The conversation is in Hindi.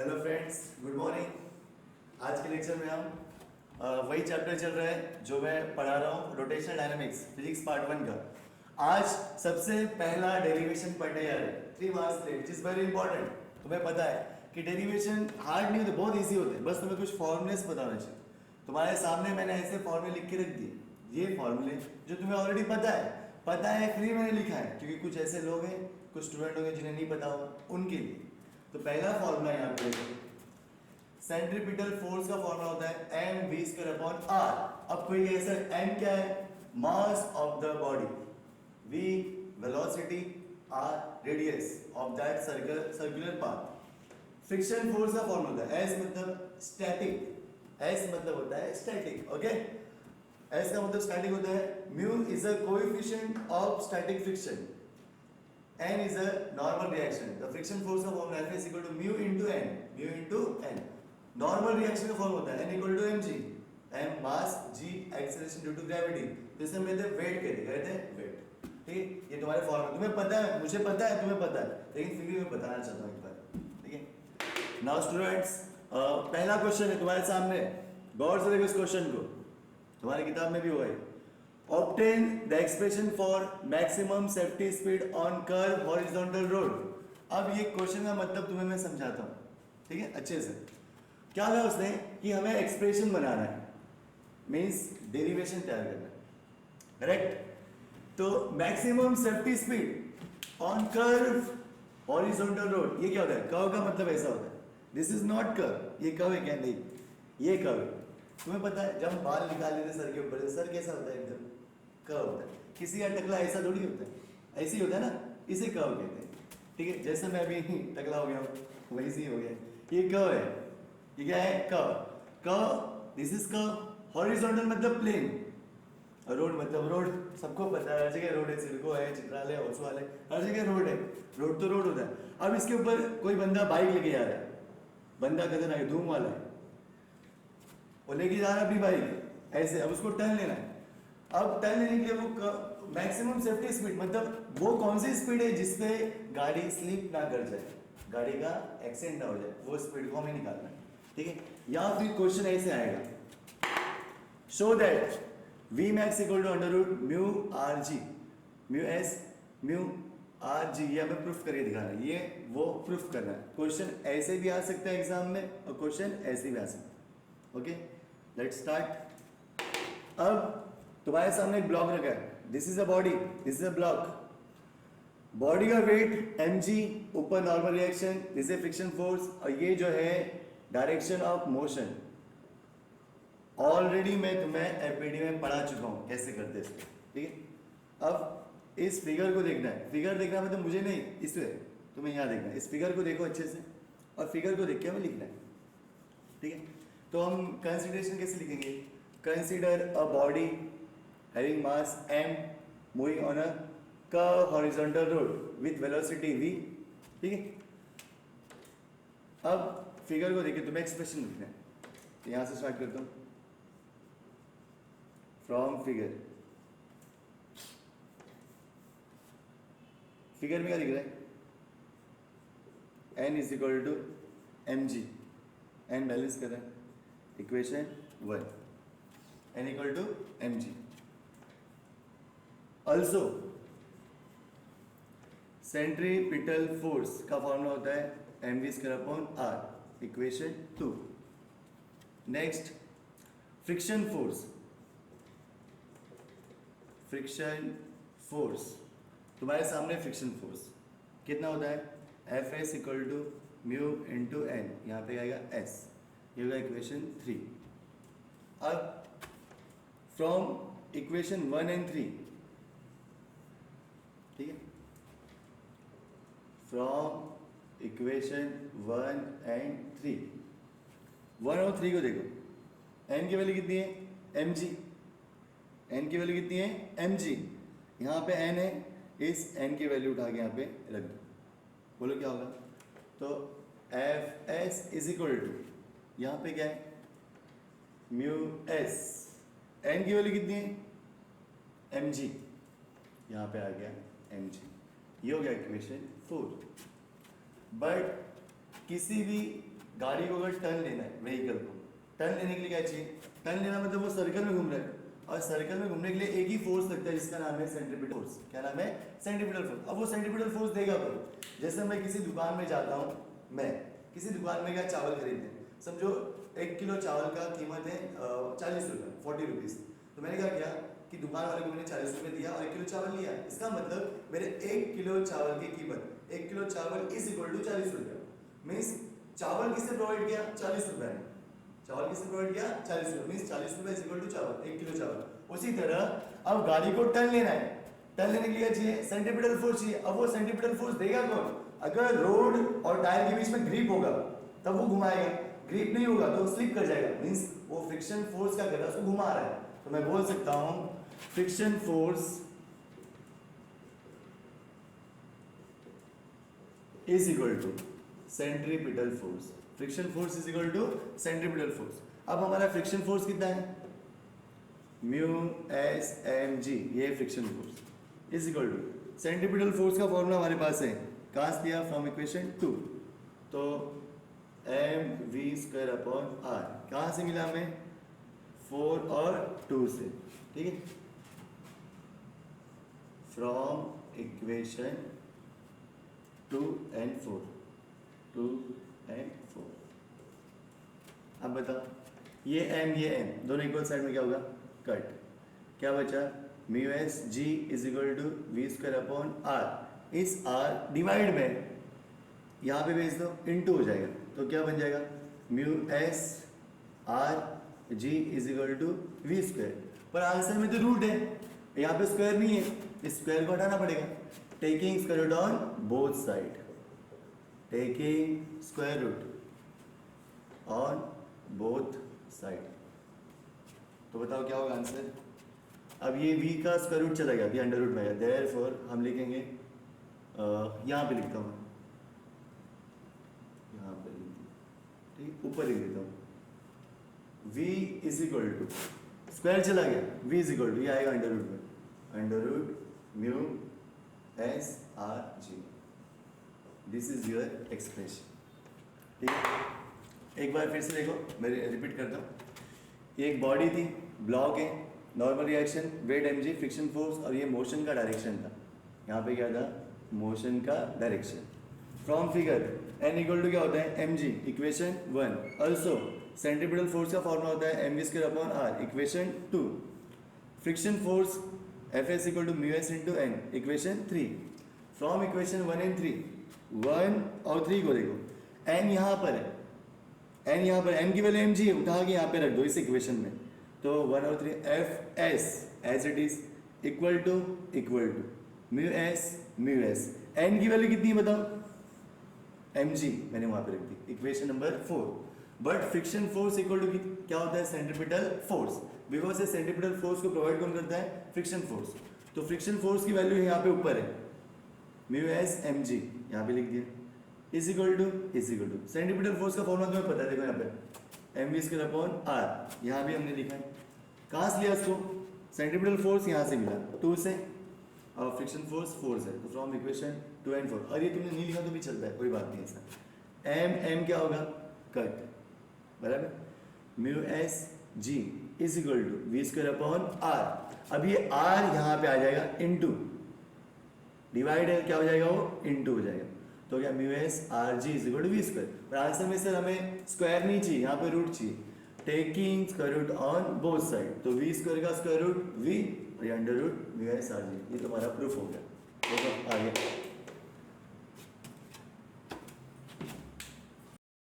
Hello friends, good morning. आज के लेक्चर में हम वही चैप्टर चल रहा है जो मैं पढ़ा रहा हूँ, रोटेशनल डायनामिक्स फिजिक्स पार्ट 1 का। आज सबसे पहला डेरिवेशन पढ़ने जा रहे हैं 3 marks which is very important. तुम्हें पता है कि डेरिवेशन हार्ड नहीं होते, बहुत इजी होते हैं, बस तुम्हें कुछ फॉर्मूलेस पता होना चाहिए। तुम्हारे सामने मैंने ऐसे फॉर्मूले लिख के रख दिए, ये फॉर्मूले जो तुम्हें ऑलरेडी पता है फ्री मैंने लिखा है, क्योंकि कुछ ऐसे लोग हैं, कुछ स्टूडेंट होंगे जिन्हें नहीं पता होगा, उनके लिए। तो पहला फॉर्मूला यहाँ पे सेंट्रीपिटल फोर्स का फॉर्मूला होता है M we square upon are. अब कोई कहे सर एम क्या है? Mass of the body, v velocity, r radius of that circular path. Friction force का फॉर्मूला होता है एस मतलब स्टैटिक, एस मतलब होता है स्टैटिक, ओके। एस का मतलब स्टैटिक होता है, mu is a coefficient of static friction, n is a normal reaction. The friction force का formula F is equal to mu into n, mu into n. Normal reaction का formula होता है n equal to mg, m mass, g acceleration due to gravity. तो इसे हम कहते हैं weight, कहते हैं weight। ठीक, ये तुम्हारे फॉर्मूला तुम्हें पता है, मुझे पता है, तुम्हें पता है, लेकिन फिर भी मैं बताना चाहता हूँ एक बार, ठीक है। नाउ स्टूडेंट्स, पहला क्वेश्चन है तुम्हारे सामने, गौर से देखो इस क्वेश्चन को, तुम्हारी किताब में भी हुआ है। Obtain the expression for maximum safety speed on curved horizontal road। अब ये क्वेश्चन का मतलब तुम्हें मैं समझाता हूँ, ठीक है, अच्छे से। क्या कहा उसने कि हमें एक्सप्रेशन बनाना है, मीन्स डेरिवेशन तैयार करना है, करेक्ट। तो maximum safety speed on curve horizontal road, ये क्या होता है? कर्व का मतलब ऐसा होता है, दिस इज नॉट कर्व, ये कर्व है क्या? नहीं, ये कर्व है। तुम्हें पता है जब हम बाल निकाल लेते सर के ऊपर, सर कैसा होता है? एकदम कर्व होता है। किसी का टकला ऐसा थोड़ी होता है, ऐसे ही होता है ना, इसे कर्व कहते हैं, ठीक है। जैसे मैं अभी टकला हो गया हूँ वैसे ही हो गया, ये कर्व है, ये क्या है? Curve. Curve, this is curve. Horizontal मतलब प्लेन, रोड मतलब रोड, सबको पता है, हर जगह रोड है, सिडको है, चित्रालय, ओसवाल है, हर जगह रोड है, रोड तो रोड होता है। अब इसके ऊपर कोई बंदा बाइक लेके जा रहा है, बंदा खतरनाक है, धूम वाला है, वो लेके जा रहा है अपनी बाइक ऐसे, अब उसको टर्न लेना है। अब टर्न लेने के लिए वो मैक्सिमम सेफ्टी स्पीड, मतलब वो कौन सी स्पीड है जिससे गाड़ी स्लिप ना कर जाए, गाड़ी का एक्सीडेंट ना हो जाए, वो स्पीड को हमें निकालना है, ठीक है। या फिर क्वेश्चन ऐसे आएगा, show that v max equal to under root mu r g, mu s mu r जी, ये हमें प्रूफ करके दिखाना है, ये वो प्रूफ करना है। क्वेश्चन ऐसे भी आ सकता है एग्जाम में, और क्वेश्चन ऐसे भी आ सकता है, ओके। Let's start. अब तुम्हारे सामने एक ब्लॉक रखा है, this is a body, this is a block. Body का वेट mg, ऊपर normal reaction, this is friction force, और ये जो है डायरेक्शन ऑफ मोशन। ऑलरेडी मैं तुम्हें एपीडी में पढ़ा चुका हूं कैसे करते हैं इसको, ठीक है। अब इस फिगर को देखना है, फिगर देखना मतलब मुझे नहीं, इसे तुम्हें यहाँ देखना है, इस फिगर को देखो अच्छे से, और फिगर को देख के हमें लिखना है, ठीक है। तो हम कंसिडरेशन कैसे लिखेंगे? Consider a body having mass m moving on a curved horizontal road with velocity v, ठीक है। अब फिगर को देखिए, तुम्हें एक्सप्रेशन लिखना है, तो यहां से स्टार्ट करता हूं, फ्रॉम फिगर। फिगर में क्या लिख रहा है? n is equal to m g, n balance कर रहा है, equation 1, n equal to m g. Also, centripetal force का फॉर्मूला होता है M we square upon are, equation 2। Next, friction force, friction force, तुम्हारे सामने फ्रिक्शन फोर्स कितना होता है? F S equal to mu into n, यहाँ पे आएगा एस, ये होगा इक्वेशन 3। अब फ्रॉम इक्वेशन 1 एंड 3, ठीक है, फ्रॉम इक्वेशन 1 एंड 3, 1 और 3 को देखो, n की वैल्यू कितनी है? mg, n की वैल्यू कितनी है? mg, यहाँ पे n है, इस n की वैल्यू उठा के यहाँ पे रख दो, बोलो क्या होगा? तो f s is equal to, यहाँ पे क्या है? म्यू एस, n की वैल्यू कितनी है? mg, यहाँ पे आ गया mg, ये हो गया इक्वेशन 4। बट किसी भी गाड़ी को अगर टर्न लेना है, व्हीकल को टर्न लेने के लिए क्या चाहिए? टर्न लेना मतलब वो सर्कल में घूम रहा है, और सर्कल में घूमने के लिए एक ही फोर्स लगता है जिसका नाम है सेंट्रीपिटल फोर्स। क्या नाम है? Centripetal force. अब वो सेंट्रीपिटल फोर्स देगा पर जैसे मैं किसी दुकान में जाता हूँ, मैं किसी दुकान में क्या चावल खरीदने, समझो 1 किलो चावल का कीमत है 40 रुपये, 40 रुपीज़। तो मैंने क्या किया कि दुकान वाले को मैंने 40 रुपये दिया और 1 किलो चावल लिया। इसका मतलब मेरे 1 किलो चावल की कीमत, 1 किलो चावल इज इक्वल टू 40 रुपये। मीन्स चावल किसने प्रोवाइड किया? 40 रुपये ने। चावल किसने प्रोवाइड किया? 40 रुपये। मीन्स 40 रुपये इज इक्वल टू चावल, 1 किलो चावल। उसी तरह अब गाड़ी को टर्न लेना है, टर्न लेने के लिए चाहिए सेंट्रीपिटल फोर्स चाहिए। अब वो सेंट्रीपिटल फोर्स देगा कौन? अगर रोड और टायर के बीच में ग्रिप होगा तब वो घुमाएगा, ग्रिप नहीं होगा तो स्लिप कर जाएगा। मीन्स वो फ्रिक्शन फोर्स क्या कर रहा है? उसको घुमा रहा है। तो मैं बोल सकता हूं friction force is equal to centripetal force. Friction force is equal to centripetal force. अब हमारा फ्रिक्शन फोर्स कितना है? म्यू एस एम जी, ये friction force is equal to centripetal force का फॉर्मूला हमारे पास है, कहाँ से दिया? From equation 2। तो m we square upon r कहाँ से मिला हमें? 4 और 2 से, ठीक है, फ्रॉम इक्वेशन 2 and 4, 2 and 4। अब बताओ ये m दोनों इक्वल साइड में क्या होगा? कट। क्या बचा? Mu S G is equal to we square upon r. इस r डिवाइड में यहाँ पे भेज दो, इनटू हो जाएगा। तो क्या बन जाएगा? Mu S R G is equal to we square. पर आंसर में तो रूट है, यहाँ पे स्क्वायर नहीं है, इस स्क्वायर को हटाना पड़ेगा। Taking square root on both side, taking square root on both side. तो बताओ क्या होगा आंसर? अब ये v का स्क्वायर रूट चला गया, अंडर रूट में आया, देयरफॉर हम लिखेंगे यहाँ पे लिखता हूँ, यहाँ पे ठीक ऊपर लिख देता हूँ। v is equal to square चला गया, v इज इक्वल टू ये आएगा अंडर रूट में, under root mu S R g. This is your expression, ठीक है। एक बार फिर से देखो, मैं रिपीट करता हूँ। ये एक बॉडी थी, ब्लॉक है, normal reaction, weight m g, friction force, और ये मोशन का डायरेक्शन था। यहाँ पे क्या था? मोशन का direction. From figure N equal to क्या होता है? M G, equation 1। Also centripetal force का फॉर्मूला होता है M we square upon are, equation 2। Friction force F S equal to mu S into N, equation 3। From equation 1 and 3, 1 और 3 को देखो, एन यहाँ पर है, एन यहाँ पर, एन की वैल्यू एम जी उठा के यहाँ पे रख दो इस इक्वेशन में। तो 1 और 3 F S as it is equal to mu S. N की वैल्यू कितनी है बताओ? एम जी मैंने वहाँ पे रख दी, equation number 4। But friction force equal to क्या होता है? Centripetal force. बिकॉज से सेंट्रीपिटल फोर्स को प्रोवाइड कौन करता है? Friction force. तो फ्रिक्शन फोर्स की वैल्यू यहाँ पे ऊपर है, म्यू एस एम जी, यहाँ पे लिख दिया, is equal to centripetal force का फॉर्मूला तुम्हें पता है, देखो यहाँ पे M we square upon R, यहाँ भी हमने लिखा है। कहाँ से लिया इसको? सेंट्रीपिटल फोर्स यहाँ से मिला 2 से, और फ्रिक्शन फोर्स 4 से। तो फ्रॉम इक्वेशन 2 and 4। और ये तुमने नहीं लिखा तो भी चलता है, कोई बात नहीं ऐसा। एम क्या होगा? कट, बराबर। Mu S G is equal to we square upon are. अब ये आर यहाँ पे आ जाएगा इनटू, डिवाइड है क्या हो जाएगा? वो इनटू हो जाएगा। तो क्या? Mu S R G is equal to we square. पर आंसर में सर हमें स्क्वायर नहीं चाहिए, यहाँ पे रूट चाहिए। Taking square root on both side, तो वी स्क्वायर का स्क्वायर रूट वी और under root mu S R G. ये तुम्हारा प्रूफ हो गया। देखो आगे